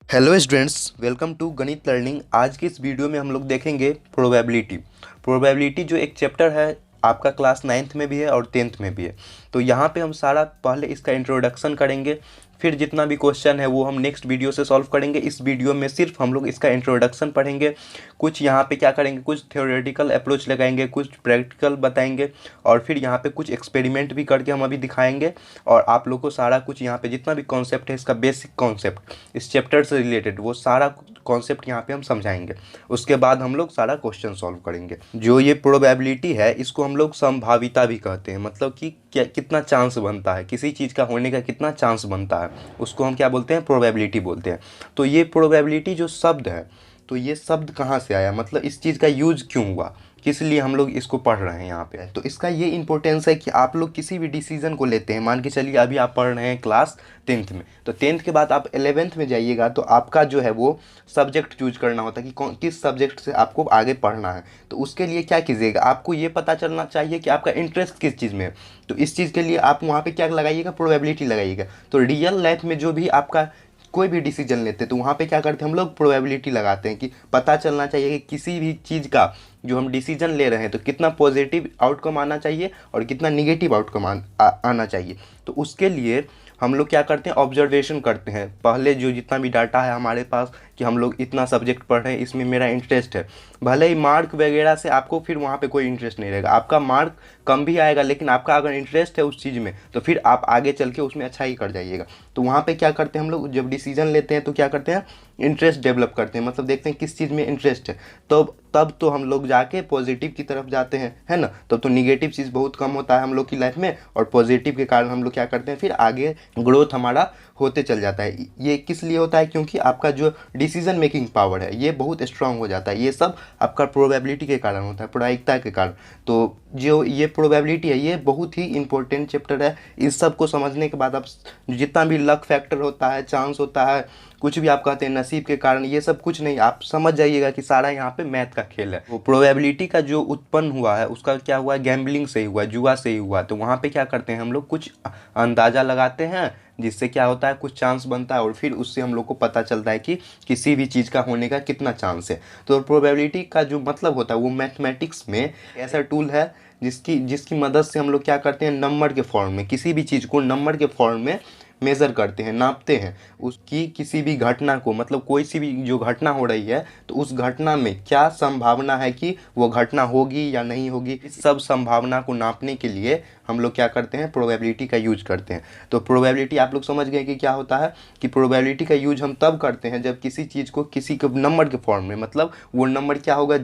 Hello students, welcome to गणित learning. आज की इस वीडियो में हम लोग देखेंगे प्रोबेबिलिटी जो एक चैप्टर है आपका क्लास 9th में भी है और 10th में भी है। तो यहाँ पे हम सारा पहले इसका इंट्रोडक्शन करेंगे, फिर जितना भी क्वेश्चन है वो हम नेक्स्ट वीडियो से सॉल्व करेंगे। इस वीडियो में सिर्फ हम लोग इसका इंट्रोडक्शन पढ़ेंगे, कुछ यहाँ पे क्या करेंगे, कुछ थ्योरेटिकल अप्रोच लगाएंगे, कुछ प्रैक्टिकल बताएंगे और फिर यहाँ पे कुछ एक्सपेरिमेंट भी करके हम अभी दिखाएंगे। और आप लोग को सारा कुछ यहाँ पे जितना भी कॉन्सेप्ट है, इसका बेसिक कॉन्सेप्ट इस चैप्टर से रिलेटेड, वो सारा कॉन्सेप्ट यहाँ पे हम समझाएंगे। उसके बाद हम लोग सारा क्वेश्चन सॉल्व करेंगे। जो ये प्रोबेबिलिटी है इसको हम लोग संभाविता भी कहते हैं, मतलब कि क्या कितना चांस बनता है, किसी चीज़ का होने का कितना चांस बनता है, उसको हम क्या बोलते हैं, प्रोबेबिलिटी बोलते हैं। तो ये प्रोबेबिलिटी जो शब्द है, तो ये शब्द कहाँ से आया, मतलब इस चीज़ का यूज क्यों हुआ, किस लिए हम लोग इसको पढ़ रहे हैं यहाँ पे। तो इसका ये इंपॉर्टेंस है कि आप लोग किसी भी डिसीजन को लेते हैं, मान के चलिए अभी आप पढ़ रहे हैं क्लास 10th में, तो 10th के बाद आप 11th में जाइएगा तो आपका जो है वो सब्जेक्ट चूज करना होता है कि कौन किस सब्जेक्ट से आपको आगे पढ़ना है। तो उसके लिए क्या कीजिएगा, आपको ये पता चलना चाहिए कि आपका इंटरेस्ट किस चीज़ में है। तो इस चीज़ के लिए आप वहाँ पे क्या लगाइएगा, प्रोबेबिलिटी लगाइएगा। तो रियल लाइफ में जो भी आपका कोई भी डिसीजन लेते हैं तो वहाँ पे क्या करते हैं, हम लोग प्रोबेबिलिटी लगाते हैं कि पता चलना चाहिए कि किसी भी चीज़ का जो हम डिसीजन ले रहे हैं तो कितना पॉजिटिव आउटकम आना चाहिए और कितना निगेटिव आउटकम आना चाहिए। तो उसके लिए हम लोग क्या करते हैं, ऑब्जर्वेशन करते हैं। पहले जो जितना भी डाटा है हमारे पास कि हम लोग इतना सब्जेक्ट पढ़ रहे हैं, इसमें मेरा इंटरेस्ट है, भले ही मार्क वगैरह से आपको फिर वहाँ पे कोई इंटरेस्ट नहीं रहेगा, आपका मार्क कम भी आएगा, लेकिन आपका अगर इंटरेस्ट है उस चीज़ में तो फिर आप आगे चल के उसमें अच्छा ही कर जाइएगा। तो वहाँ पे क्या करते हैं, हम लोग जब डिसीजन लेते हैं तो क्या करते हैं, इंटरेस्ट डेवलप करते हैं, मतलब देखते हैं किस चीज़ में इंटरेस्ट है। तो तब तो हम लोग जाके पॉजिटिव की तरफ जाते हैं, है ना। तब तो निगेटिव चीज़ बहुत कम होता है हम लोग की लाइफ में, और पॉजिटिव के कारण हम लोग क्या करते हैं, फिर आगे ग्रोथ हमारा होते चल जाता है। ये किस लिए होता है, क्योंकि आपका जो डिसीजन मेकिंग पावर है ये बहुत स्ट्रांग हो जाता है। ये सब आपका प्रोबेबिलिटी के कारण होता है, प्रायिकता के कारण। तो जो ये प्रोबेबिलिटी है ये बहुत ही इंपॉर्टेंट चैप्टर है। इस सब को समझने के बाद आप जितना भी लक फैक्टर होता है, चांस होता है, कुछ भी आप कहते हैं नसीब के कारण, ये सब कुछ नहीं, आप समझ जाइएगा कि सारा यहाँ पे मैथ का खेल है। वो प्रोबेबिलिटी का जो उत्पन्न हुआ है उसका क्या हुआ, गैम्बलिंग से ही हुआ, जुआ से ही हुआ। तो वहाँ पे क्या करते हैं, हम लोग कुछ अंदाज़ा लगाते हैं जिससे क्या होता है, कुछ चांस बनता है और फिर उससे हम लोग को पता चलता है कि किसी भी चीज़ का होने का कितना चांस है। तो प्रोबेबिलिटी का जो मतलब होता है वो मैथमेटिक्स में ऐसा टूल है जिसकी मदद से हम लोग क्या करते हैं, नंबर के फॉर्म में किसी भी चीज़ को नंबर के फॉर्म में मेज़र करते हैं, नापते हैं उसकी किसी भी घटना को, मतलब कोई सी भी जो घटना हो रही है तो उस घटना में क्या संभावना है कि वो घटना होगी या नहीं होगी। इस सब संभावना को नापने के लिए हम लोग क्या करते हैं, प्रोबेबिलिटी का यूज करते हैं। तो प्रोबेबिलिटी आप लोग समझ गए कि क्या होता है, कि प्रोबेबिलिटी का यूज हम तब करते हैं जब किसी चीज़ को किसी के नंबर के फॉर्म में, मतलब वो नंबर क्या होगा,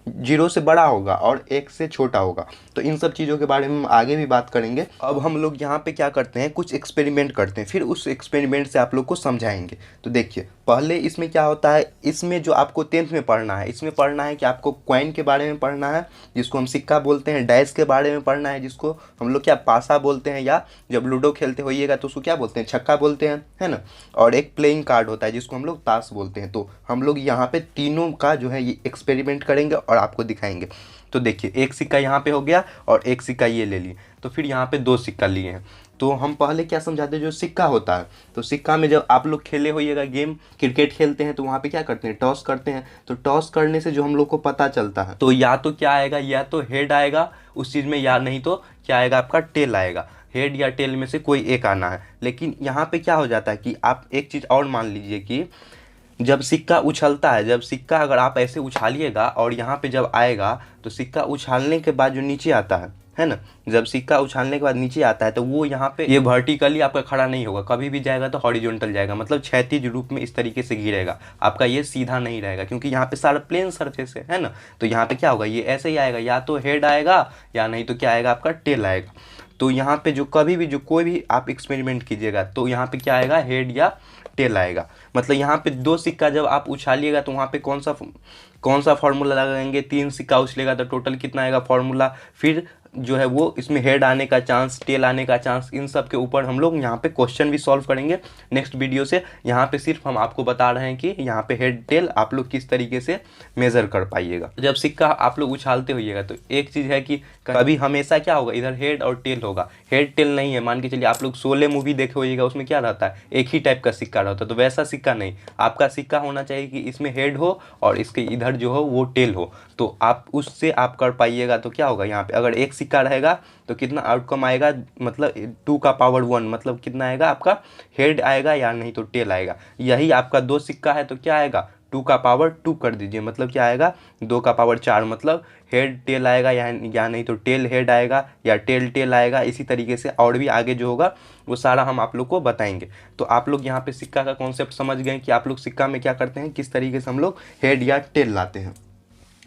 जीरो से बड़ा होगा और एक से छोटा होगा। तो इन सब चीज़ों के बारे में हम आगे भी बात करेंगे। अब हम लोग यहाँ पे क्या करते हैं, कुछ एक्सपेरिमेंट करते हैं, फिर उस एक्सपेरिमेंट से आप लोग को समझाएंगे। तो देखिए पहले इसमें क्या होता है, इसमें जो आपको 10th में पढ़ना है, इसमें पढ़ना है कि आपको कॉइन के बारे में पढ़ना है जिसको हम सिक्का बोलते हैं, डैश के बारे में पढ़ना है जिसको हम लोग क्या पासा बोलते हैं, या जब लूडो खेलते होइएगा तो उसको क्या बोलते हैं, छक्का बोलते हैं, है ना। और एक प्लेइंग कार्ड होता है जिसको हम लोग ताश बोलते हैं। तो हम लोग यहाँ पे तीनों का जो है ये एक्सपेरिमेंट करेंगे और आपको दिखाएंगे। तो देखिए एक सिक्का यहाँ पे हो गया और एक सिक्का ये ले लिए, तो फिर यहाँ पे दो सिक्का लिए हैं। तो हम पहले क्या समझाते हैं, जो सिक्का होता है, तो सिक्का में जब आप लोग खेले होइएगा गेम, क्रिकेट खेलते हैं तो वहाँ पे क्या करते हैं, टॉस करते हैं। तो टॉस करने से जो हम लोग को पता चलता है, तो या तो क्या आएगा, या तो हेड आएगा उस चीज़ में, या नहीं तो क्या आएगा, आपका टेल आएगा। हेड या टेल में से कोई एक आना है। लेकिन यहाँ पे क्या हो जाता है कि आप एक चीज़ और मान लीजिए कि जब सिक्का उछलता है, जब सिक्का अगर आप ऐसे उछालिएगा और यहाँ पे जब आएगा, तो सिक्का उछालने के बाद जो नीचे आता है ना, जब सिक्का उछालने के बाद नीचे आता है तो वो यहाँ पे ये वर्टिकली आपका खड़ा नहीं होगा, कभी भी जाएगा तो हॉरिजॉन्टल जाएगा, मतलब क्षैतिज रूप में इस तरीके से गिरेगा, आपका ये सीधा नहीं रहेगा, क्योंकि यहाँ पे सारा प्लेन सरफेस है ना। तो यहाँ पे क्या होगा, ये ऐसे ही आएगा, या तो हेड आएगा या नहीं तो क्या आएगा, आपका टेल आएगा। तो यहाँ पे जो कभी भी जो कोई भी आप एक्सपेरिमेंट कीजिएगा तो यहाँ पे क्या आएगा, हेड या टेल आएगा। मतलब यहाँ पे दो सिक्का जब आप उछालिएगा तो वहाँ पे कौन सा फार्मूला लगाएंगे, तीन सिक्का उछलेगा तो टोटल कितना आएगा फार्मूला, फिर जो है वो इसमें हेड आने का चांस, टेल आने का चांस, इन सब के ऊपर हम लोग यहाँ पे क्वेश्चन भी सॉल्व करेंगे नेक्स्ट वीडियो से। यहाँ पे सिर्फ हम आपको बता रहे हैं कि यहाँ पे हेड टेल आप लोग किस तरीके से मेज़र कर पाइएगा। जब सिक्का आप लोग उछालते होइएगा तो एक चीज़ है कि कभी हमेशा क्या होगा, इधर हेड और टेल होगा, हेड टेल नहीं है। मान के चलिए आप लोग शोले मूवी देखे होइएगा, उसमें क्या रहता है, एक ही टाइप का सिक्का रहता है, तो वैसा सिक्का नहीं, आपका सिक्का होना चाहिए कि इसमें हेड हो और इसके इधर जो हो वो टेल हो, तो आप उससे आप कर पाइएगा। तो क्या होगा, यहाँ पे अगर एक सिक्का रहेगा तो कितना आउटकम आएगा, मतलब 2 का पावर 1, मतलब कितना आएगा आपका, हेड आएगा या नहीं तो टेल आएगा। यही आपका 2 सिक्का है तो क्या आएगा, 2 का पावर 2 कर दीजिए, मतलब क्या आएगा, 2 का पावर 4, मतलब हेड टेल आएगा या नहीं तो टेल हेड आएगा या टेल टेल आएगा। इसी तरीके से और भी आगे जो होगा वो सारा हम आप लोग को बताएंगे। तो आप लोग यहाँ पे सिक्का का कॉन्सेप्ट समझ गए कि आप लोग सिक्का में क्या करते हैं, किस तरीके से हम लोग हेड या टेल लाते हैं।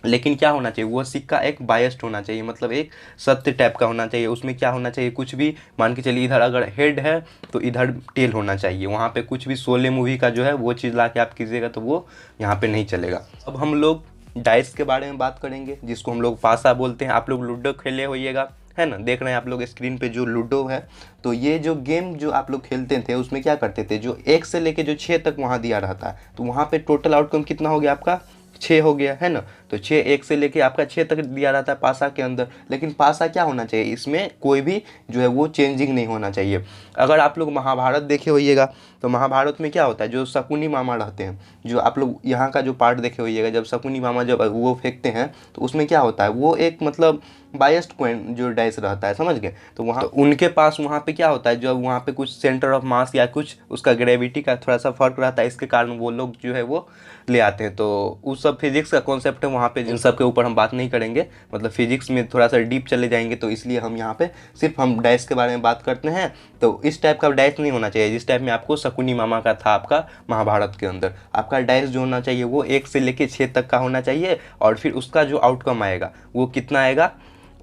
लेकिन क्या होना चाहिए, वो सिक्का एक बायस्ड होना चाहिए, मतलब एक सत्य टाइप का होना चाहिए। उसमें क्या होना चाहिए, कुछ भी मान के चलिए इधर अगर हेड है तो इधर टेल होना चाहिए। वहाँ पे कुछ भी शोले मूवी का जो है वो चीज़ ला के आप कीजिएगा तो वो यहाँ पे नहीं चलेगा। अब हम लोग डाइस के बारे में बात करेंगे, जिसको हम लोग पासा बोलते हैं। आप लोग लूडो खेले होइएगा, है ना, देख रहे हैं आप लोग स्क्रीन पे जो लूडो है। तो ये जो गेम जो आप लोग खेलते थे उसमें क्या करते थे, जो 1 से लेके जो 6 तक वहाँ दिया रहता है, तो वहाँ पे टोटल आउटकम कितना हो गया आपका, 6 हो गया, है ना। तो 6, 1 से लेके आपका 6 तक दिया रहता है पासा के अंदर। लेकिन पासा क्या होना चाहिए, इसमें कोई भी जो है वो चेंजिंग नहीं होना चाहिए। अगर आप लोग महाभारत देखे होइएगा तो महाभारत में क्या होता है, जो शकुनी मामा रहते हैं, जो आप लोग यहाँ का जो पार्ट देखे होइएगा, जब शकुनी मामा जब वो फेंकते हैं तो उसमें क्या होता है, वो एक मतलब बायस्ड कॉइन जो डाइस रहता है, समझ गए। तो वहाँ तो उनके पास वहाँ पे क्या होता है, जब वहाँ पे कुछ सेंटर ऑफ मास या कुछ उसका ग्रेविटी का थोड़ा सा फर्क रहता है, इसके कारण वो लोग जो है वो ले आते हैं। तो उस सब फिजिक्स का कॉन्सेप्ट है वहाँ पे, जिन सब के ऊपर हम बात नहीं करेंगे, मतलब फिजिक्स में थोड़ा सा डीप चले जाएंगे, तो इसलिए हम यहाँ पे सिर्फ हम डाइस के बारे में बात करते हैं। तो इस टाइप का डाइस नहीं होना चाहिए जिस टाइप में आपको शकुनी मामा का था आपका महाभारत के अंदर। आपका डाइस जो होना चाहिए वो 1 से लेके 6 तक का होना चाहिए, और फिर उसका जो आउटकम आएगा वो कितना आएगा,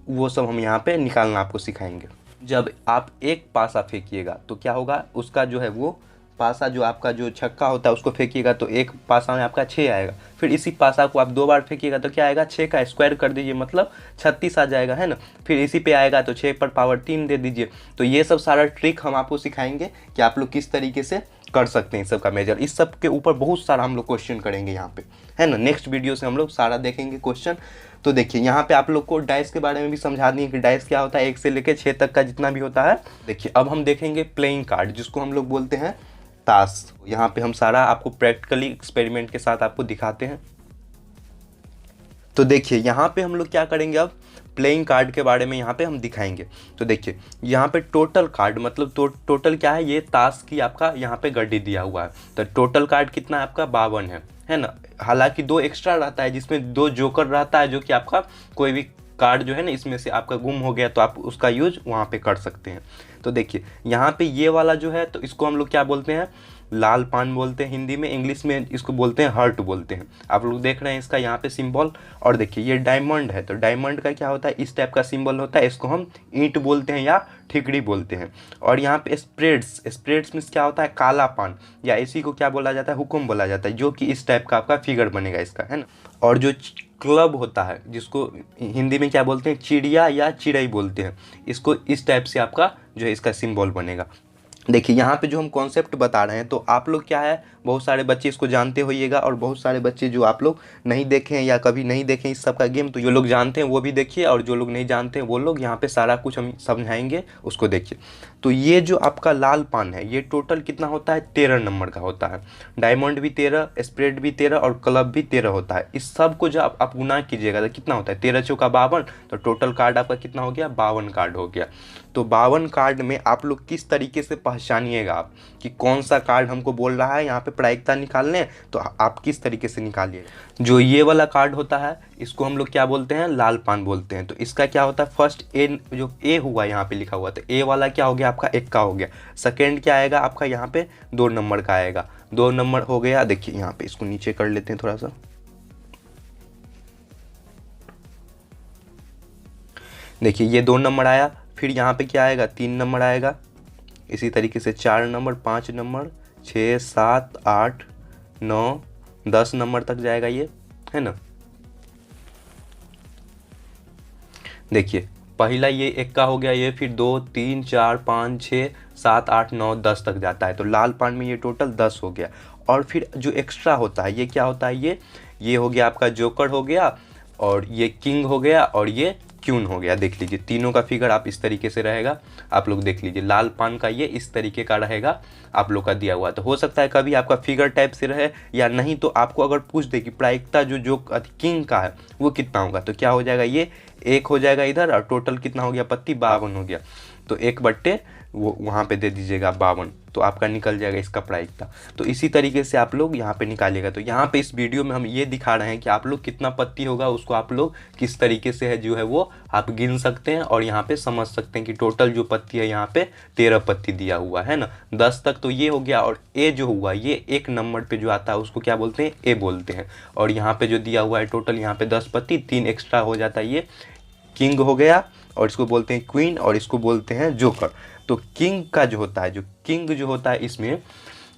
वो सब हम यहाँ पे निकालना आपको सिखाएंगे। जब आप एक पासा फेंकिएगा तो क्या होगा, उसका जो है वो पासा जो आपका जो छक्का होता है उसको फेंकिएगा तो एक पासा में आपका 6 आएगा। फिर इसी पासा को आप 2 बार फेंकिएगा तो क्या आएगा, 6 का स्क्वायर कर दीजिए, मतलब 36 आ जाएगा, है ना। फिर इसी पे आएगा तो 6 पर पावर 3 दे दीजिए। तो ये सब सारा ट्रिक हम आपको सिखाएंगे कि आप लोग किस तरीके से कर सकते हैं इस सब का मेजर। इस सब के ऊपर बहुत सारा हम लोग क्वेश्चन करेंगे यहाँ पे, है ना। नेक्स्ट वीडियो से हम लोग सारा देखेंगे क्वेश्चन। तो देखिए यहाँ पे आप लोग को डाइस के बारे में भी समझा दिए कि डाइस क्या होता है, 1 से लेके 6 तक का जितना भी होता है। देखिए अब हम देखेंगे प्लेइंग कार्ड, जिसको हम लोग बोलते हैं ताश। यहाँ पे हम सारा आपको प्रैक्टिकली एक्सपेरिमेंट के साथ आपको दिखाते हैं। तो देखिए यहाँ पे हम लोग क्या करेंगे, अब प्लेइंग कार्ड के बारे में यहाँ पे हम दिखाएंगे। तो देखिए यहाँ पे टोटल कार्ड, मतलब टोटल क्या है, ये ताश की आपका यहाँ पे गड्डी दिया हुआ है। तो टोटल कार्ड कितना है आपका, 52 है ना। हालांकि 2 एक्स्ट्रा रहता है, जिसमें 2 जोकर रहता है, जो कि आपका कोई भी कार्ड जो है ना इसमें से आपका गुम हो गया तो आप उसका यूज वहाँ पे कर सकते हैं। तो देखिए यहाँ पे ये वाला जो है, तो इसको हम लोग क्या बोलते हैं, लाल पान बोलते हैं हिंदी में, इंग्लिश में इसको बोलते हैं हर्ट बोलते हैं। आप लोग देख रहे हैं इसका यहाँ पे सिंबल। और देखिए ये डायमंड है, तो डायमंड का क्या होता है, इस टाइप का सिंबल होता है, इसको हम ईंट बोलते हैं या ठिकड़ी बोलते हैं। और यहाँ पे स्प्रेड्स में क्या होता है, काला पान, या इसी को क्या बोला जाता है, हुक्म बोला जाता है, जो कि इस टाइप का आपका फिगर बनेगा इसका, है ना। और जो क्लब होता है, जिसको हिंदी में क्या बोलते हैं, चिड़िया या चिड़ई बोलते हैं, इसको इस टाइप से आपका जो है इसका सिंबल बनेगा। देखिए यहाँ पे जो हम कॉन्सेप्ट बता रहे हैं, तो आप लोग क्या है, बहुत सारे बच्चे इसको जानते होइएगा, और बहुत सारे बच्चे जो आप लोग नहीं देखे हैं या कभी नहीं देखें इस सब का गेम, तो जो लोग जानते हैं वो भी देखिए, और जो लोग नहीं जानते हैं वो लोग यहाँ पे सारा कुछ हम समझाएंगे, उसको देखिए। तो ये जो आपका लाल पान है, ये टोटल कितना होता है, 13 नंबर का होता है। डायमंड भी 13, स्प्रेड भी 13 और क्लब भी 13 होता है। इस सब को जब आप गुना कीजिएगा तो कितना होता है, 13 चौका 52, तो टोटल कार्ड आपका कितना हो गया, 52 कार्ड हो गया। तो 52 कार्ड में आप लोग किस तरीके से पहचानिएगा आप कि कौन सा कार्ड हमको बोल रहा है यहाँ पे प्रायिकता निकालने, तो आप किस तरीके से निकालिए। जो ये वाला कार्ड होता है इसको हम लोग क्या बोलते हैं, लाल पान बोलते हैं। तो इसका क्या होता है, फर्स्ट ए, जो ए हुआ यहाँ पे लिखा हुआ, तो ए वाला क्या हो गया आपका, 1 का हो गया। सेकेंड क्या आएगा आपका यहाँ पे 2 नंबर का आएगा, 2 नंबर हो गया। देखिए यहाँ पे इसको नीचे कर लेते हैं थोड़ा सा। देखिए ये 2 नंबर आया, फिर यहाँ पे क्या आएगा, 3 नंबर आएगा। इसी तरीके से 4 नंबर, 5 नंबर, 6, 7, 8, 9, 10 नंबर तक जाएगा ये, है ना। देखिए पहला ये इक्का हो गया, ये फिर 2 3 4 5 6 7 8 9 10 तक जाता है। तो लाल पान में ये टोटल 10 हो गया। और फिर जो एक्स्ट्रा होता है ये क्या होता है, ये हो गया आपका जोकर हो गया, और ये किंग हो गया, और ये क्यून हो गया। देख लीजिए तीनों का फिगर आप इस तरीके से रहेगा, आप लोग देख लीजिए। लाल पान का ये इस तरीके का रहेगा आप लोग का दिया हुआ। तो हो सकता है कभी आपका फिगर टाइप से रहे या नहीं, तो आपको अगर पूछ दे कि प्रायिकता जो किंग का है वो कितना होगा, तो क्या हो जाएगा, ये 1 हो जाएगा इधर, और टोटल कितना हो गया पत्ती 52 हो गया। तो 1/, वो वहाँ पे दे दीजिएगा 52, तो आपका निकल जाएगा इसका प्रायिकता। तो इसी तरीके से आप लोग यहाँ पे निकालिएगा। तो यहाँ पे इस वीडियो में हम ये दिखा रहे हैं कि आप लोग कितना पत्ती होगा उसको आप लोग किस तरीके से है जो है वो आप गिन सकते हैं, और यहाँ पे समझ सकते हैं कि टोटल जो पत्ती है यहाँ पे 13 पत्ती दिया हुआ है ना, 10 तक तो ये हो गया। और ए जो हुआ ये 1 नंबर पे जो आता है उसको क्या बोलते हैं, ए बोलते हैं। और यहाँ पे जो दिया हुआ है टोटल यहाँ पे 10 पत्ती, 3 एक्स्ट्रा हो जाता है, ये किंग हो गया, और इसको बोलते हैं क्वीन, और इसको बोलते हैं जोकर। तो किंग का जो होता है, जो किंग जो होता है इसमें,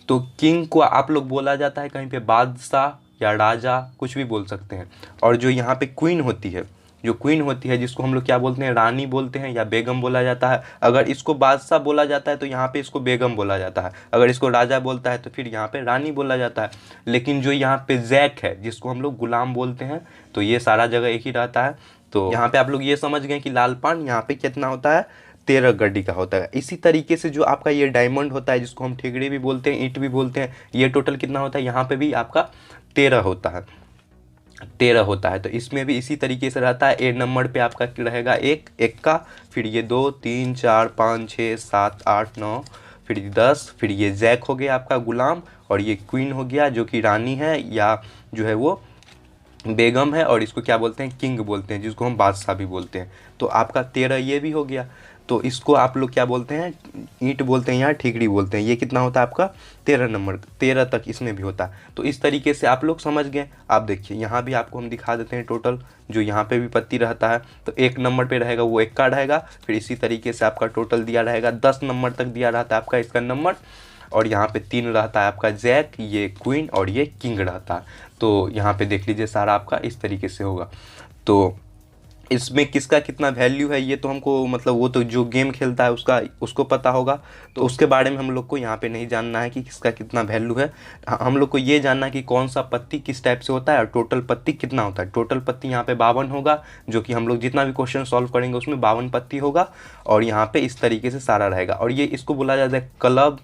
तो किंग को आप लोग बोला जाता है कहीं पे बादशाह या राजा, कुछ भी बोल सकते हैं। और जो यहाँ पे क्वीन होती है, जो क्वीन होती है जिसको हम लोग क्या बोलते हैं, रानी बोलते हैं या बेगम बोला जाता है। अगर इसको बादशाह बोला जाता है तो यहाँ पे इसको बेगम बोला जाता है, अगर इसको राजा बोलता है तो फिर यहाँ पे रानी बोला जाता है। लेकिन जो यहाँ पे जैक है जिसको हम लोग गुलाम बोलते हैं, तो ये सारा जगह एक ही रहता है। तो यहाँ पे आप लोग ये समझ गए कि लाल पान यहाँ पे कितना होता है, 13 गड्डी का होता है। इसी तरीके से जो आपका ये डायमंड होता है जिसको हम ठेगड़े भी बोलते हैं, ईंट भी बोलते हैं, ये टोटल कितना होता है, यहाँ पे भी आपका 13 होता है, 13 होता है। तो इसमें भी इसी तरीके से रहता है। ए नंबर पे आपका रहेगा एक इक्का, फिर ये 2 3 4 5 6 7 8 9, फिर 10, फिर ये जैक हो गया आपका गुलाम, और ये क्वीन हो गया जो कि रानी है या जो है वो बेगम है, और इसको क्या बोलते हैं, किंग बोलते हैं, जिसको हम बादशाह भी बोलते हैं। तो आपका 13 ये भी हो गया। तो इसको आप लोग क्या बोलते हैं, ईंट बोलते हैं या ठीकड़ी बोलते हैं। ये कितना होता है आपका 13 नंबर, 13 तक इसमें भी होता है। तो इस तरीके से आप लोग समझ गए। आप देखिए यहाँ भी आपको हम दिखा देते हैं टोटल जो यहाँ पे भी पत्ती रहता है। तो 1 नंबर पे रहेगा वो इक्का रहेगा, फिर इसी तरीके से आपका टोटल दिया रहेगा 10 नंबर तक दिया रहता है आपका इसका नंबर, और यहाँ पे 3 रहता है आपका जैक, ये क्वीन, और ये किंग रहता है। तो यहाँ पे देख लीजिए सारा आपका इस तरीके से होगा। तो इसमें किसका कितना वैल्यू है ये तो हमको मतलब वो तो जो गेम खेलता है उसको पता होगा, तो उसके बारे में हम लोग को यहाँ पे नहीं जानना है कि किसका कितना वैल्यू है। हम लोग को ये जानना है कि कौन सा पत्ती किस टाइप से होता है और टोटल पत्ती कितना होता है। टोटल पत्ती यहाँ पे 52 होगा, जो कि हम लोग जितना भी क्वेश्चन सॉल्व करेंगे उसमें 52 पत्ती होगा, और यहाँ पे इस तरीके से सारा रहेगा। और ये इसको बोला जाता है क्लब,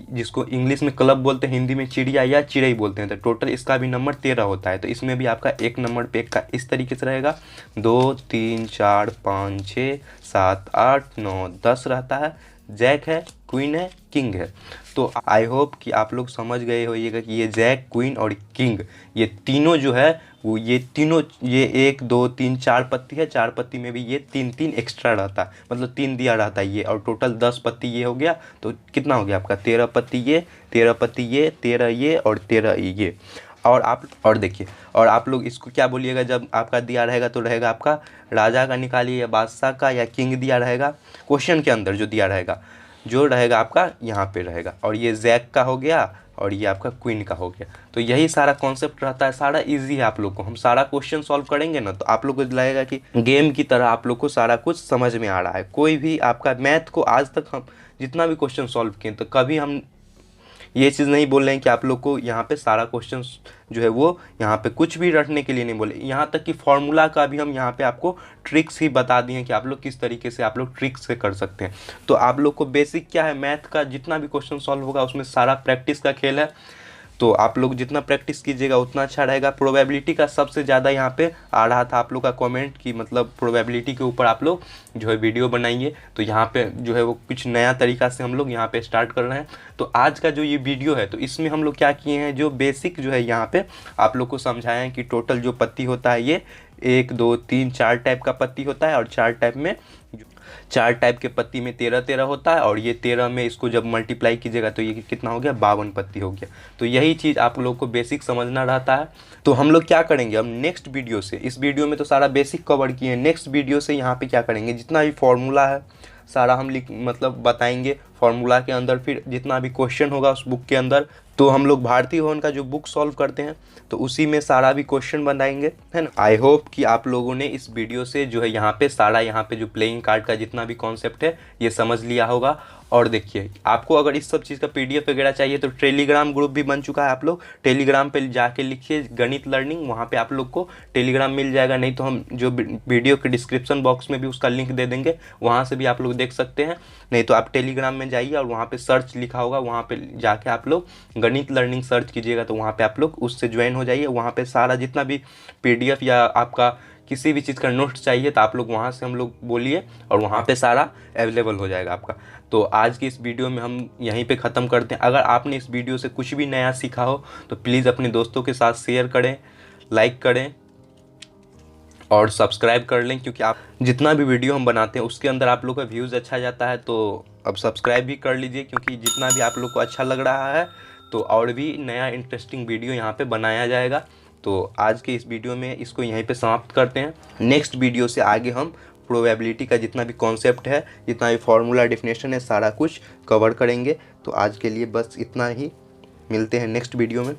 जिसको इंग्लिश में क्लब बोलते हैं, हिंदी में चिड़िया या चिड़ई बोलते हैं। तो टोटल इसका भी नंबर 13 होता है। तो इसमें भी आपका 1 नंबर पे का इस तरीके से रहेगा, 2 3 4 5 6 7 8 9 10 रहता है, जैक है, क्वीन है, किंग है। तो आई होप कि आप लोग समझ गए होइएगा कि ये जैक, क्वीन और किंग ये तीनों जो है वो ये तीनों ये 1 2 3 4 पत्ती है, 4 पत्ती में भी ये 3 एक्स्ट्रा रहता है, मतलब 3 दिया रहता है ये, और टोटल 10 पत्ती ये हो गया। तो कितना हो गया आपका 13 पत्ती ये, 13 पत्ती ये, 13 ये और 13 ये। और देखिए, और आप लोग इसको क्या बोलिएगा जब आपका दिया रहेगा, तो रहेगा आपका राजा का निकालिए या बादशाह का या किंग दिया रहेगा क्वेश्चन के अंदर जो दिया रहेगा, जो रहेगा आपका यहाँ पे रहेगा। और ये जैक का हो गया और ये आपका क्वीन का हो गया। तो यही सारा कॉन्सेप्ट रहता है, सारा इजी है। आप लोग को हम सारा क्वेश्चन सॉल्व करेंगे ना, तो आप लोग को लगेगा कि गेम की तरह आप लोग को सारा कुछ समझ में आ रहा है। कोई भी आपका मैथ को आज तक हम जितना भी क्वेश्चन सॉल्व किए तो कभी हम ये चीज़ नहीं बोल रहे हैं कि आप लोग को यहाँ पे सारा क्वेश्चन जो है वो यहाँ पे कुछ भी रटने के लिए नहीं बोले। यहाँ तक कि फॉर्मूला का भी हम यहाँ पे आपको ट्रिक्स ही बता दिए हैं कि आप लोग किस तरीके से आप लोग ट्रिक्स से कर सकते हैं। तो आप लोग को बेसिक क्या है, मैथ का जितना भी क्वेश्चन सॉल्व होगा उसमें सारा प्रैक्टिस का खेल है। तो आप लोग जितना प्रैक्टिस कीजिएगा उतना अच्छा रहेगा। प्रोबेबिलिटी का सबसे ज़्यादा यहाँ पे आ रहा था आप लोग का कमेंट कि मतलब प्रोबेबिलिटी के ऊपर आप लोग जो है वीडियो बनाइए। तो यहाँ पे जो है वो कुछ नया तरीका से हम लोग यहाँ पे स्टार्ट कर रहे हैं। तो आज का जो ये वीडियो है तो इसमें हम लोग क्या किए हैं, जो बेसिक जो है यहाँ पे आप लोग को समझाए हैं कि टोटल जो पत्ती होता है ये 1 2 3 4 टाइप का पत्ती होता है, और 4 टाइप के पत्ती में 13 होता है, और ये 13 में इसको जब मल्टीप्लाई कीजिएगा तो ये कितना हो गया 52 पत्ती हो गया। तो यही चीज़ आप लोग को बेसिक समझना रहता है। तो हम लोग क्या करेंगे, हम नेक्स्ट वीडियो से, इस वीडियो में तो सारा बेसिक कवर किए हैं, नेक्स्ट वीडियो से यहाँ पे क्या करेंगे जितना भी फॉर्मूला है सारा हम मतलब बताएंगे, फार्मूला के अंदर फिर जितना भी क्वेश्चन होगा उस बुक के अंदर, तो हम लोग भारतीय भवन का जो बुक सॉल्व करते हैं तो उसी में सारा भी क्वेश्चन बनाएंगे, है ना। आई होप कि आप लोगों ने इस वीडियो से जो है यहाँ पे सारा यहाँ पे जो प्लेइंग कार्ड का जितना भी कॉन्सेप्ट है ये समझ लिया होगा। और देखिए, आपको अगर इस सब चीज़ का PDF वगैरह चाहिए तो टेलीग्राम ग्रुप भी बन चुका है। आप लोग टेलीग्राम पे जाके लिखिए गणित लर्निंग, वहाँ पे आप लोग को टेलीग्राम मिल जाएगा। नहीं तो हम जो वीडियो के डिस्क्रिप्शन बॉक्स में भी उसका लिंक दे देंगे, वहाँ से भी आप लोग देख सकते हैं। नहीं तो आप टेलीग्राम में जाइए और वहाँ पे सर्च लिखा होगा, वहाँ पे जाके आप लोग गणित लर्निंग सर्च कीजिएगा तो वहाँ पे आप लोग उससे ज्वाइन हो जाइए। वहाँ पे सारा जितना भी PDF या आपका किसी भी चीज़ का नोट्स चाहिए तो आप लोग वहाँ से हम लोग बोलिए और वहाँ पे सारा अवेलेबल हो जाएगा आपका। तो आज की इस वीडियो में हम यहीं पे ख़त्म करते हैं। अगर आपने इस वीडियो से कुछ भी नया सीखा हो तो प्लीज़ अपने दोस्तों के साथ शेयर करें, लाइक करें और सब्सक्राइब कर लें, क्योंकि आप जितना भी वीडियो हम बनाते हैं उसके अंदर आप लोग का व्यूज़ अच्छा जाता है। तो अब सब्सक्राइब भी कर लीजिए, क्योंकि जितना भी आप लोग को अच्छा लग रहा है तो और भी नया इंटरेस्टिंग वीडियो यहाँ पे बनाया जाएगा। तो आज के इस वीडियो में इसको यहीं पे समाप्त करते हैं। नेक्स्ट वीडियो से आगे हम प्रोबेबिलिटी का जितना भी कॉन्सेप्ट है, जितना भी फार्मूला डेफिनेशन है, सारा कुछ कवर करेंगे। तो आज के लिए बस इतना ही, मिलते हैं नेक्स्ट वीडियो में।